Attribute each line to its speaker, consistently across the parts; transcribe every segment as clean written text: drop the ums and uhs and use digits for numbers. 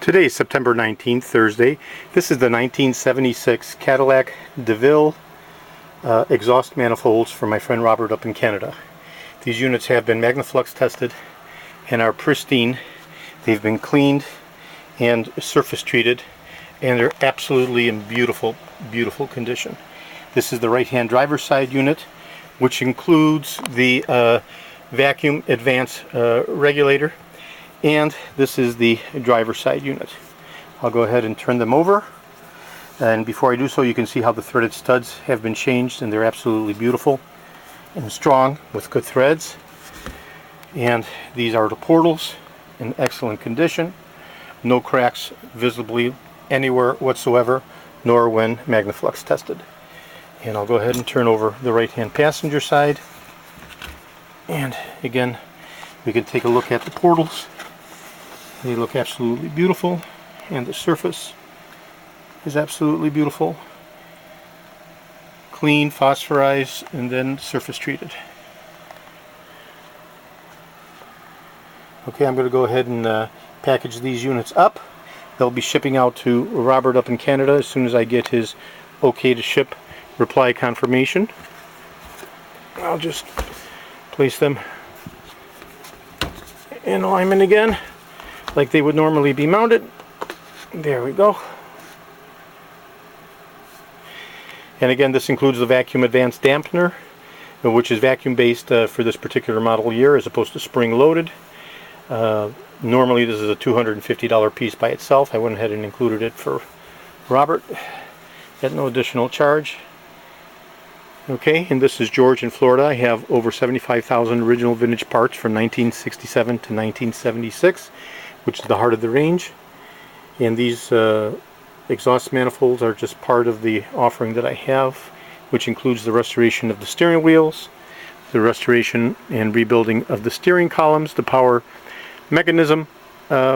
Speaker 1: Today is September 19th, Thursday. This is the 1976 Cadillac DeVille exhaust manifolds for my friend Robert up in Canada. These units have been Magna-Flux tested and are pristine. They've been cleaned and surface treated, and they're absolutely in beautiful, beautiful condition. This is the right-hand driver's side unit, which includes the vacuum advance regulator, and this is the driver's side unit. I'll go ahead and turn them over, and before I do so, you can see how the threaded studs have been changed, and they're absolutely beautiful and strong with good threads. And these are the portals in excellent condition, no cracks visibly anywhere whatsoever, nor when Magna-Flux tested. And I'll go ahead and turn over the right-hand passenger side, and again we can take a look at the portals. They look absolutely beautiful, and the surface is absolutely beautiful. Clean, phosphorized, and then surface treated. Okay, I'm going to go ahead and package these units up. They'll be shipping out to Robert up in Canada as soon as I get his okay to ship reply confirmation. I'll just place them in alignment again, like they would normally be mounted. There we go. And again, this includes the vacuum advanced dampener, which is vacuum based for this particular model year as opposed to spring loaded. Normally this is a $250 piece by itself. I went ahead and included it for Robert at no additional charge. Okay, and this is George in Florida. I have over 75,000 original vintage parts from 1967 to 1976, which is the heart of the range. And these exhaust manifolds are just part of the offering that I have, which includes the restoration of the steering wheels, the restoration and rebuilding of the steering columns, the power mechanism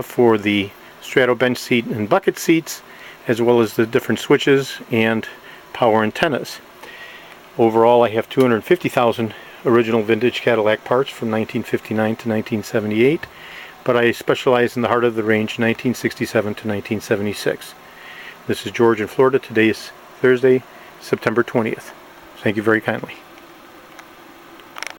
Speaker 1: for the straddle bench seat and bucket seats, as well as the different switches and power antennas. Overall, I have 250,000 original vintage Cadillac parts from 1959 to 1978, but I specialize in the heart of the range, 1967 to 1976. This is George in Florida. Today is Thursday, September 20th. Thank you very kindly.